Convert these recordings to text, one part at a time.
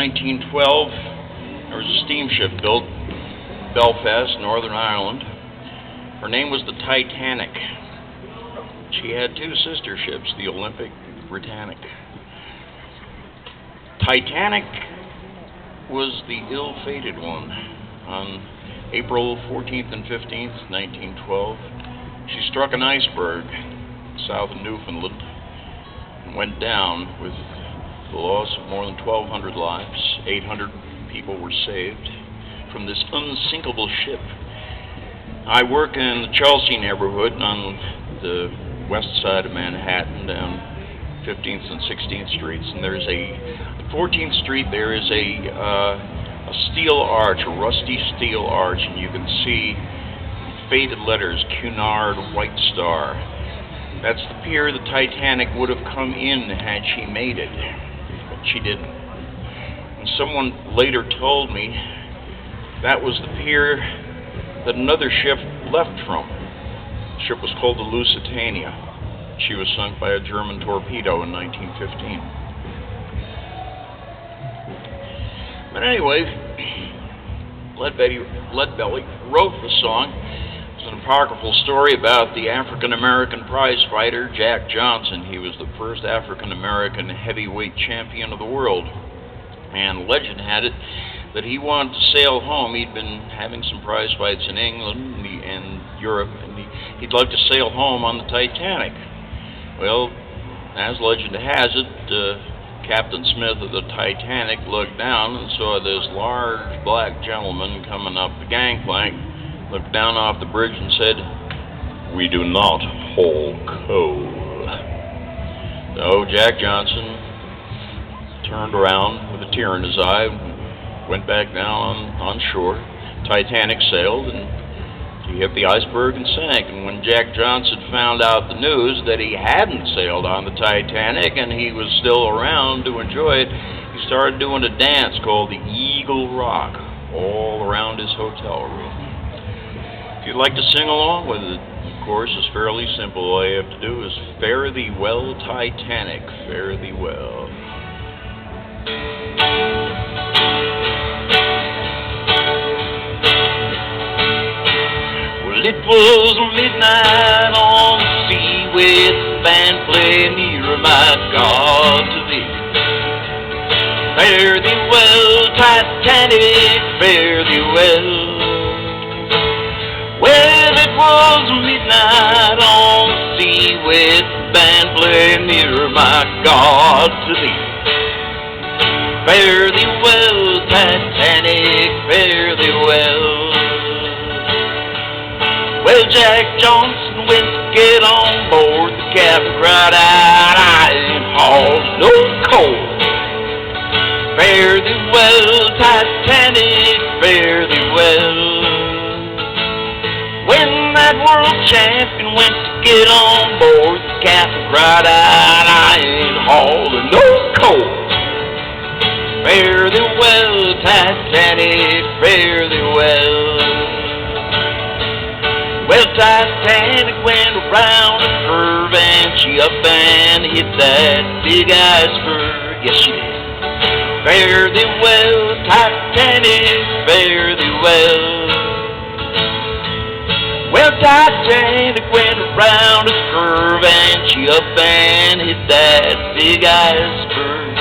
1912, there was a steamship built Belfast, Northern Ireland. Her name was the Titanic. She had two sister ships, the Olympic, Britannic. Titanic was the ill-fated one. On April 14th and 15th, 1912, she struck an iceberg south of Newfoundland and went down with the loss of more than 1,200 lives. 800 people were saved from this unsinkable ship. I work in the Chelsea neighborhood on the west side of Manhattan, down 15th and 16th Streets, and there's a 14th Street. There is a steel arch, a rusty steel arch, and you can see faded letters, Cunard White Star. That's the pier the Titanic would have come in had she made it, but she didn't. And someone later told me that was the pier that another ship left from. The ship was called the Lusitania. She was sunk by a German torpedo in 1915. But anyway, Leadbelly wrote the song. It's an apocryphal story about the African-American prize fighter, Jack Johnson. He was the first African-American heavyweight champion of the world. And legend had it that he wanted to sail home. He'd been having some prize fights in England and Europe, and he'd like to sail home on the Titanic. Well, as legend has it, Captain Smith of the Titanic looked down and saw this large black gentleman coming up the gangplank, looked down off the bridge and said, "We do not haul coal." So Jack Johnson turned around with a tear in his eye, went back down on shore. Titanic sailed, and he hit the iceberg and sank. And when Jack Johnson found out the news that he hadn't sailed on the Titanic and he was still around to enjoy it, he started doing a dance called the Eagle Rock all around his hotel room. If you'd like to sing along with it, of course, it's fairly simple. All you have to do is "Fare thee well, Titanic, fare thee well." Well, it was midnight on the sea with the band playing "Nearer, My God, to Thee." Fare thee well, Titanic, fare thee well. Well, it was midnight on the sea with the band playing "Nearer, My God, to Thee." Fare thee well, Titanic, fare thee well. Well, Jack Johnson went to get on board. The captain cried out, "I ain't hauling no coal." Fare thee well, Titanic, fare thee well. When that world champion went to get on board, the captain cried out, "I ain't hauling no coal." Fare thee well, Titanic, fare thee well. Well, Titanic went around a curve and she up and hit that big iceberg. Yes, she did. Fare thee well, Titanic, fare thee well. Well, Titanic went around a curve and she up and hit that big iceberg.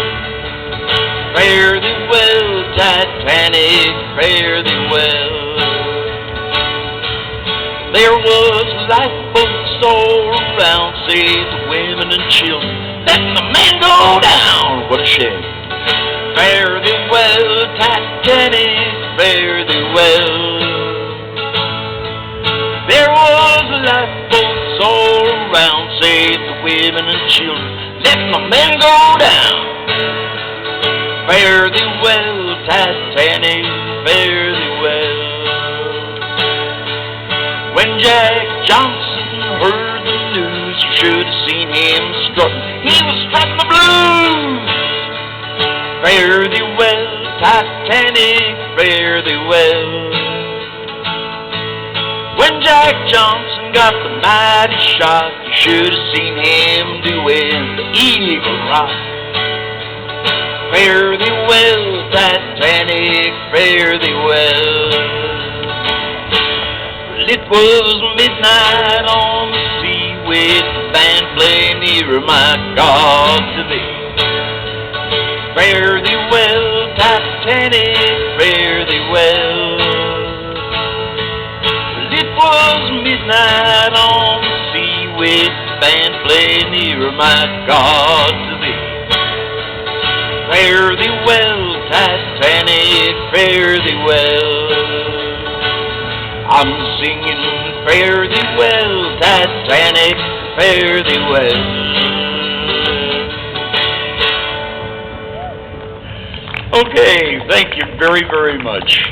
Fare thee well, Titanic, fare thee well. There was lifeboats all around, save the women and children, letting the men go down. What a shame. Fare thee well, Titanic, fare thee well. There was lifeboats all around, save the women and children, letting the men go down. Fare thee well, Titanic, fare thee well. When Jack Johnson heard the news, you should have seen him strutting. He was strutting the blues. Fare thee well, Titanic, fare thee well. When Jack Johnson got the mighty shot, you should have seen him doing the Eagle Rock. Fare thee well, fare thee well. Well, it was midnight on the sea with the band playing nearer my God to thee. Fare thee well, Titanic, fare thee well. Well, it was midnight on the sea with the band playing nearer my God to thee. Fare thee well, Titanic, fare thee well. I'm singing, fare thee well, Titanic, fare thee well. Okay, thank you very, very much.